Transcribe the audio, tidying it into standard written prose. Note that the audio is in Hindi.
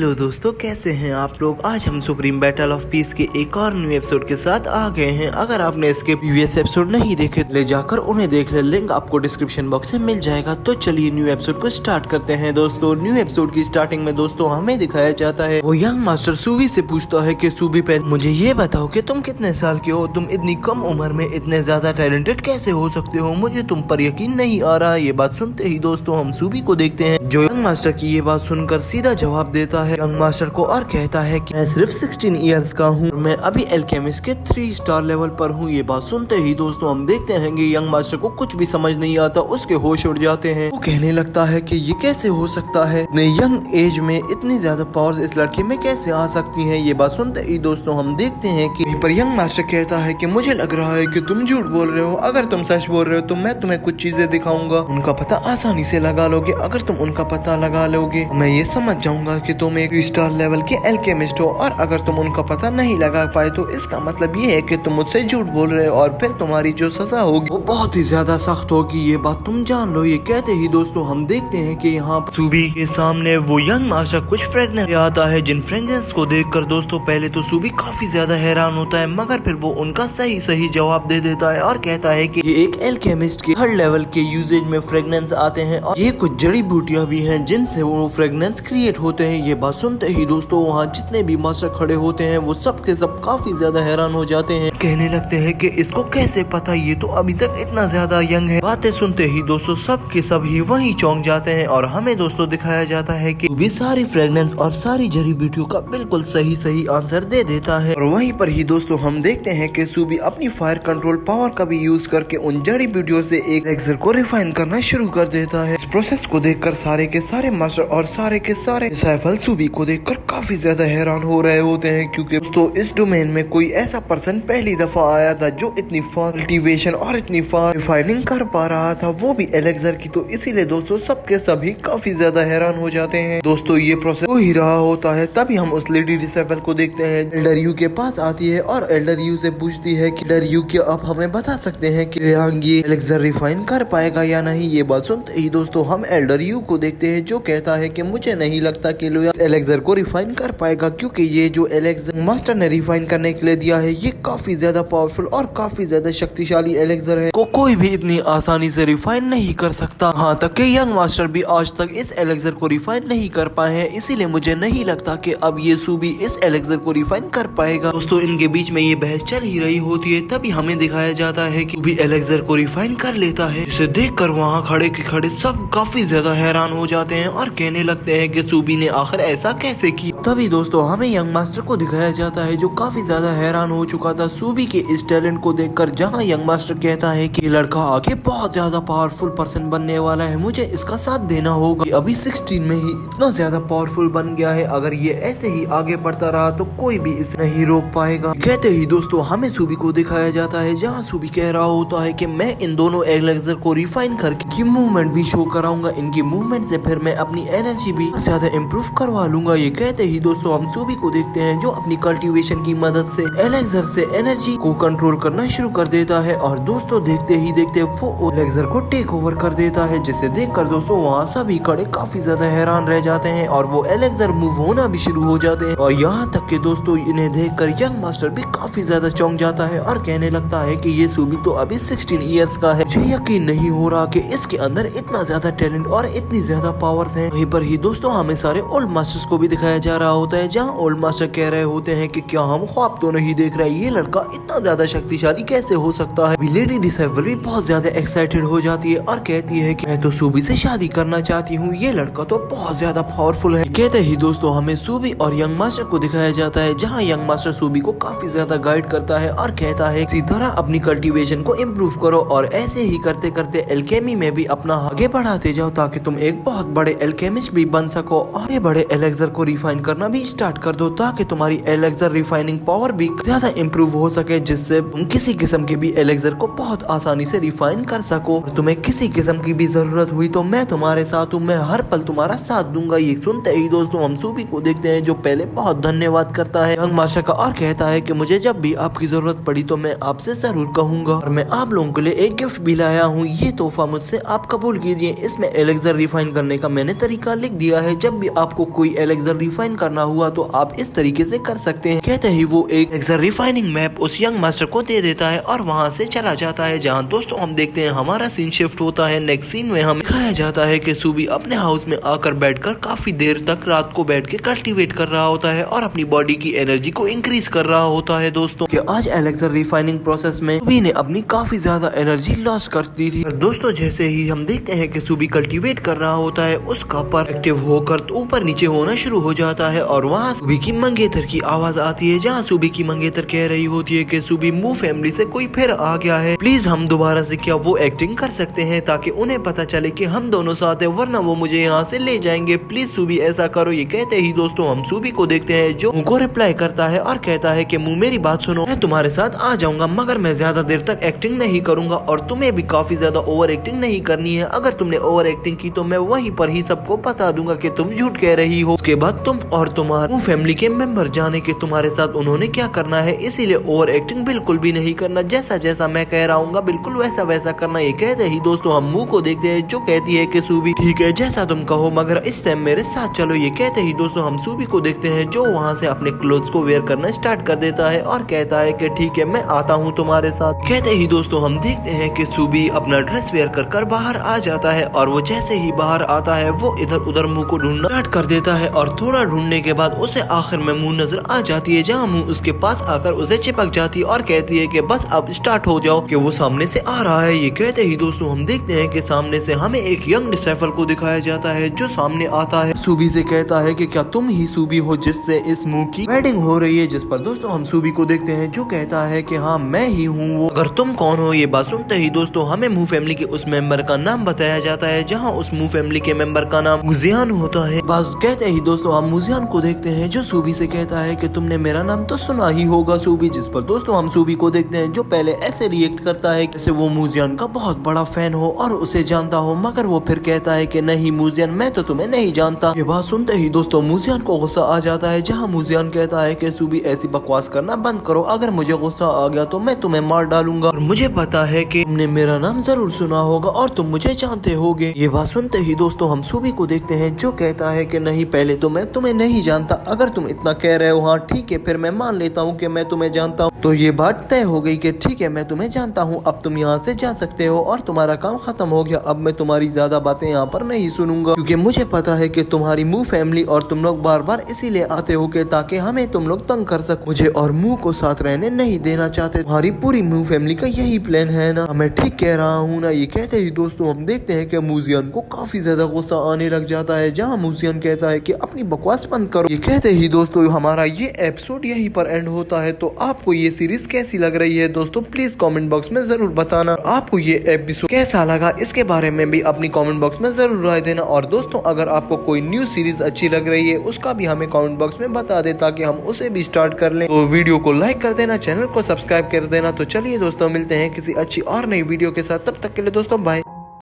हेलो दोस्तों, कैसे हैं आप लोग। आज हम सुप्रीम बैटल ऑफ पीस के एक और न्यू एपिसोड के साथ आ गए हैं। अगर आपने इसके प्रीवियस एपिसोड नहीं देखे ले जाकर उन्हें देख ले, लिंक आपको डिस्क्रिप्शन बॉक्स में मिल जाएगा। तो चलिए न्यू एपिसोड को स्टार्ट करते हैं। दोस्तों न्यू एपिसोड की स्टार्टिंग में दोस्तों हमें दिखाया जाता है वो यंग मास्टर सूबी से पूछता है कि सूबी पहले मुझे ये बताओ कि तुम कितने साल के हो, तुम इतनी कम उम्र में इतने ज्यादा टैलेंटेड कैसे हो सकते हो, मुझे तुम पर यकीन नहीं आ रहा। ये बात सुनते ही दोस्तों हम सूबी को देखते हैं जो यंग मास्टर की ये बात सुनकर सीधा जवाब देता है यंग मास्टर को और कहता है कि मैं सिर्फ 16 इयर्स का हूँ, मैं अभी एल्केमिस्ट के 3 स्टार लेवल पर हूँ। ये बात सुनते ही दोस्तों हम देखते हैं कि यंग मास्टर को कुछ भी समझ नहीं आता, उसके होश उड़ जाते हैं। वो कहने लगता है कि ये कैसे हो सकता है, इतने यंग एज में इतनी ज्यादा पावर्स इस लड़के में कैसे आ सकती है। ये बात सुनते ही दोस्तों हम देखते हैं कि पर यंग मास्टर कहता है कि मुझे लग रहा है कि तुम झूठ बोल रहे हो, अगर तुम सच बोल रहे हो तो मैं तुम्हें कुछ चीजें दिखाऊंगा, उनका पता आसानी से लगा लोगे। अगर तुम उनका पता लगा लोगे मैं ये समझ जाऊंगा कि तुम एक 3 स्टार लेवल के एल्केमिस्ट हो, और अगर तुम उनका पता नहीं लगा पाए तो इसका मतलब ये है कि तुम मुझसे झूठ बोल रहे हो, और फिर तुम्हारी जो सजा होगी वो बहुत ही ज्यादा सख्त होगी। ये बात तुम जान लो। ये कहते ही दोस्तों हम देखते हैं कि यहाँ सूबी के सामने वो यंग मास्टर कुछ फ्रेगनेंस आता है, जिन फ्रेगनेंस को देखकर दोस्तों पहले तो सूबी काफी ज्यादा हैरान होता है, मगर फिर वो उनका सही जवाब दे देता है और कहता है कि ये एक एल्केमिस्ट के हर लेवल के यूजेज में फ्रेगनेंस आते हैं, और ये कुछ जड़ी बूटियां भी हैं जिनसे वो फ्रेगनेंस क्रिएट होते हैं। ये बात सुनते ही दोस्तों वहाँ जितने भी मास्टर खड़े होते हैं वो सब के सब काफी ज्यादा हैरान हो जाते हैं, कहने लगते हैं कि इसको कैसे पता, ये तो अभी तक इतना ज्यादा यंग है। बातें सुनते ही दोस्तों सब के सब ही वहीं चौंक जाते हैं, और हमें दोस्तों दिखाया जाता है कि भी सारी फ्रेगनेंस और सारी जड़ी बूटियों का बिल्कुल सही आंसर दे देता है। और वहीं पर ही दोस्तों हम देखते हैं कि सूबी अपनी फायर कंट्रोल पावर का भी यूज करके उन जड़ी बूटियों से एक एलेक्सर को रिफाइन करना शुरू कर देता है। इस प्रोसेस को देखकर सारे के सारे मास्टर और सारे के सारे डिसाइपल सूबी को देखकर काफी ज्यादा हैरान हो रहे होते हैं, क्योंकि दोस्तों इस डोमेन में कोई ऐसा पर्सन पहली दफा आया था जो इतनी फास्ट कल्टीवेशन और इतनी फास्ट रिफाइनिंग कर पा रहा था, वो भी एलेक्सर की। तो इसीलिए दोस्तों सबके सभी काफी ज्यादा हैरान हो जाते हैं। दोस्तों ये प्रोसेस हो ही रहा होता है, तभी हम उस लेडी डिसाइपल को देखते हैं एल्डर यू के पास आती है और एल्डर यू से पूछती है कि एल्डर यू क्या आप हमें बता सकते हैं कि ये एलेक्सर रिफाइन कर पाएगा या नहीं। ये बात सुनते ही दोस्तों हम एल्डर यू को देखते हैं जो कहता है कि मुझे नहीं लगता कि एलेक्सर को रिफाइन कर पाएगा, क्योंकि ये जो एलेक्सर मास्टर ने रिफाइन करने के लिए दिया है ये काफी ज्यादा पावरफुल और काफी ज्यादा शक्तिशाली एलेक्सर है, को कोई भी इतनी आसानी से रिफाइन नहीं कर सकता। हाँ तक के यंग मास्टर भी आज तक इस एलेक्सर को रिफाइन नहीं कर पाए हैं, इसीलिए मुझे नहीं लगता कि अब ये सूबी इस एलेक्सर को रिफाइन कर पाएगा। दोस्तों इनके बीच में ये बहस चल ही रही होती है, तभी हमें दिखाया जाता है कि सूबी एलेक्सर को रिफाइन कर लेता है, जिसे देखकर वहाँ खड़े के खड़े सब काफी ज्यादा हैरान हो जाते हैं और कहने लगते हैं कि सूबी ने आखिर ऐसा कैसे किया। तभी दोस्तों हमें यंग मास्टर को दिखाया जाता है जो काफी ज्यादा हैरान हो चुका था सूबी के इस टैलेंट को देखकर, जहां यंग मास्टर कहता है कि लड़का आगे बहुत ज्यादा पावरफुल पर्सन बनने वाला है, मुझे इसका साथ देना होगा। अभी 16 में ही इतना ज्यादा पावरफुल बन गया है, अगर ये ऐसे ही आगे बढ़ता रहा तो कोई भी इसे नहीं रोक पाएगा। कहते ही दोस्तों हमें सूबी को दिखाया जाता है जहाँ सूबी कह रहा होता है कि मैं इन दोनों एलेक्सर को रिफाइन करके मूवमेंट भी शो कराऊंगा, इनकी मूवमेंट से फिर मैं अपनी एनर्जी भी ज्यादा इम्प्रूव करवा लूंगा। ये कहते ही दोस्तों हम सूबी को देखते हैं जो अपनी कल्टीवेशन की मदद से एलेक्सर से एनर्जी को कंट्रोल करना शुरू कर देता है, और दोस्तों देखते ही देखते वो एलेक्सर को टेक ओवर कर देता है, जिसे देखकर दोस्तों वहाँ सभी खड़े काफी ज्यादा हैरान रह जाते हैं और वो एलेक्सर मूव होना भी शुरू हो जाते हैं। और यहाँ तक कि दोस्तों इन्हें देखकर यंग मास्टर भी काफी ज्यादा चौंक जाता है और कहने लगता है कि ये सूबी तो अभी 16 इयर्स का है, मुझे यकीन नहीं हो रहा कि इसके अंदर इतना ज्यादा टैलेंट और इतनी ज्यादा पावर्स हैं। वहीं पर ही दोस्तों हमें सारे ओल्ड मास्टर्स को भी दिखाया जा रहा होता है, जहाँ ओल्ड मास्टर कह रहे होते हैं कि क्या हम ख्वाब तो नहीं देख रहे, ये लड़का इतना ज्यादा शक्तिशाली कैसे हो सकता है। लेडी डिसाइपल भी बहुत ज्यादा एक्साइटेड हो जाती है और कहती है कि मैं तो सूबी से शादी करना चाहती हूँ, ये लड़का तो बहुत ज्यादा पावरफुल है। कहते ही दोस्तों हमें सूबी और यंग मास्टर को दिखाया जाता है, जहाँ यंग मास्टर सूबी को काफी ज्यादा गाइड करता है और कहता है इसी तरह अपनी कल्टीवेशन को इम्प्रूव करो, और ऐसे ही करते करते एल्केमी में भी अपना आगे बढ़ाते जाओ, ताकि तुम एक बहुत बड़े एल्केमिस्ट भी बन सको, और ये बड़े एलेक्सर को रिफाइन करना भी स्टार्ट कर दो, ताकि तुम्हारी एलेक्सर रिफाइनिंग पावर भी ज्यादा इम्प्रूव हो सके, जिससे तुम किसी किस्म के भी एलेक्सर को बहुत आसानी से रिफाइन कर सको। और तुम्हें किसी किस्म की भी जरूरत हुई तो मैं तुम्हारे साथ हूँ, मैं हर पल तुम्हारा साथ दूंगा। ये सुनते ही दोस्तों हम सूबी को देखते हैं जो पहले बहुत धन्यवाद करता है यंग मास्टर का और कहता है कि मुझे जब भी आपकी जरूरत पड़ी तो मैं आपसे जरूर कहूंगा, और मैं आप लोगों के लिए एक गिफ्ट भी लाया हूँ, ये तोहफा मुझसे आप कबूल कीजिए। इसमें एलेक्सर रिफाइन करने का मैंने तरीका लिख दिया है, जब भी आपको कोई एलेक्सर रिफाइन रिफाइन करना हुआ तो आप इस तरीके से कर सकते हैं। कहते ही वो एक रिफाइनिंग मैप उस यंग मास्टर को दे देता है और वहाँ से चला जाता है। जहाँ दोस्तों हम देखते हैं हमारा सीन शिफ्ट होता है। नेक्स्ट सीन में हम दिखाया जाता है कि सूबी अपने हाउस में आकर बैठकर काफी देर तक रात को बैठ के कल्टीवेट कर रहा होता है और अपनी बॉडी की एनर्जी को इंक्रीज कर रहा होता है। दोस्तों कि आज एलेक्सर रिफाइनिंग प्रोसेस में सूबी ने अपनी काफी ज्यादा एनर्जी लॉस कर दी थी। दोस्तों जैसे ही हम देखते हैं कि सूबी कल्टीवेट कर रहा होता है, उसका पर एक्टिव होकर ऊपर नीचे होना शुरू हो जाता है और वहाँ सूबी की मंगेतर की आवाज आती है। जहाँ सूबी की मंगेतर कह रही होती है कि सूबी मू फैमिली से कोई फिर आ गया है, प्लीज हम दोबारा से क्या वो एक्टिंग कर सकते हैं ताकि उन्हें पता चले कि हम दोनों साथ है, वरना वो मुझे यहाँ से ले जाएंगे। प्लीज सूबी ऐसा करो। ये कहते ही दोस्तों हम सूबी को देखते हैं जो मुँह को रिप्लाई करता है और कहता है कि मुँह मेरी बात सुनो, मैं तुम्हारे साथ आ जाऊंगा मगर मैं ज्यादा देर तक एक्टिंग नहीं करूंगा और तुम्हें भी काफी ज्यादा ओवर एक्टिंग नहीं करनी है। अगर तुमने ओवर एक्टिंग की तो मैं वहीं पर ही सबको बता दूंगा कि तुम झूठ कह रही हो। उसके बाद तुम और तुम्हारे फैमिली के मेंबर जाने के तुम्हारे साथ उन्होंने क्या करना है, इसीलिए ओवर एक्टिंग बिल्कुल भी नहीं करना। जैसा जैसा मैं कह रहा हूँ बिल्कुल वैसा वैसा करना। ये कहते ही दोस्तों हम मुँह को देखते हैं जो कहती है कि सूबी ठीक है जैसा तुम कहो मगर इस टाइम मेरे साथ चलो। ये कहते ही दोस्तों हम सूबी को देखते हैं जो वहाँ से अपने क्लोथ्स को वेयर करना स्टार्ट कर देता है और कहता है कि ठीक है मैं आता हूँ तुम्हारे साथ। कहते ही दोस्तों हम देखते हैं कि सूबी अपना ड्रेस वेयर कर बाहर आ जाता है और वो जैसे ही बाहर आता है वो इधर उधर मुंह को ढूंढना स्टार्ट कर देता है और थोड़ा ढूंढने के बाद उसे आखिर में मुंह नजर आ जाती है। जहाँ मुंह उसके पास आकर उसे चिपक जाती है और कहती है कि बस अब स्टार्ट हो जाओ कि वो सामने से आ रहा है। ये कहते ही दोस्तों हम देखते हैं कि सामने से हमें एक यंग डिसाइपल को दिखाया जाता है जो सामने आता है। सूबी से कहता है कि क्या तुम ही सूबी हो जिससे इस मुंह की वेडिंग हो रही है, जिस पर दोस्तों हम सूबी को देखते हैं जो कहता है कि हाँ मैं ही हूँ वो, अगर तुम कौन हो। ये बात सुनते ही दोस्तों हमें मू फैमिली के उस मेंबर का नाम बताया जाता है जहाँ उस मू फैमिली के मेंबर का नाम मुजियान होता है। बस कहते ही दोस्तों हम मुजियान को देखते हैं जो सूबी से कहता है कि तुमने मेरा नाम तो सुना ही होगा सूबी, जिस पर दोस्तों हम सूबी को देखते हैं जो पहले ऐसे रिएक्ट करता है जैसे वो मुजियान का बहुत बड़ा फैन हो और उसे जानता हो, मगर वो फिर कहता है कि नहीं मुजियान मैं तो तुम्हें नहीं जानता। ये बात सुनते ही दोस्तों मुजियान को गुस्सा आ जाता है जहाँ मुजियान कहता है कि सूबी ऐसी बकवास करना बंद करो, अगर मुझे गुस्सा आ गया तो मैं तुम्हें मार डालूंगा और मुझे पता है कि तुमने मेरा नाम जरूर सुना होगा और तुम मुझे जानते होगे। ये बात सुनते ही दोस्तों हम सूबी को देखते हैं जो कहता है कि नहीं पहले तो मैं तुम्हें नहीं जानता, अगर तुम इतना कह रहे हो हाँ ठीक है फिर मैं मान लेता हूँ कि मैं तुम्हें जानता हूँ। तो ये बात तय हो गई कि ठीक है मैं तुम्हें जानता हूँ, अब तुम यहाँ से जा सकते हो और तुम्हारा काम खत्म हो गया। अब मैं तुम्हारी ज्यादा बातें यहाँ पर नहीं सुनूंगा क्योंकि मुझे पता है कि तुम्हारी मू फैमिली और तुम लोग बार बार इसीलिए आते हो कि ताकि हमें तुम लोग तंग कर सको। मुझे और मू को साथ रहने नहीं देना चाहते, तुम्हारी पूरी मू फैमिली का यही प्लान है ना, मैं ठीक कह रहा हूँ ना। ये कहते ही दोस्तों हम देखते हैं कि मुजियान को काफी ज्यादा गुस्सा आने लग जाता है जहाँ मुजियान कहता है कि अपनी बकवास बंद करो। ये कहते ही दोस्तों हमारा ये एपिसोड यहीं पर एंड होता है। तो आपको ये सीरीज कैसी लग रही है दोस्तों प्लीज कमेंट बॉक्स में जरूर बताना। आपको ये एपिसोड कैसा लगा इसके बारे में भी अपनी कमेंट बॉक्स में जरूर राय देना। और दोस्तों अगर आपको कोई न्यू सीरीज अच्छी लग रही है उसका भी हमें कमेंट बॉक्स में बता दे ताकि हम उसे भी स्टार्ट कर लें। तो वीडियो को लाइक कर देना, चैनल को सब्सक्राइब कर देना। तो चलिए दोस्तों मिलते हैं किसी अच्छी और नई वीडियो के साथ, तब तक के लिए दोस्तों बाय।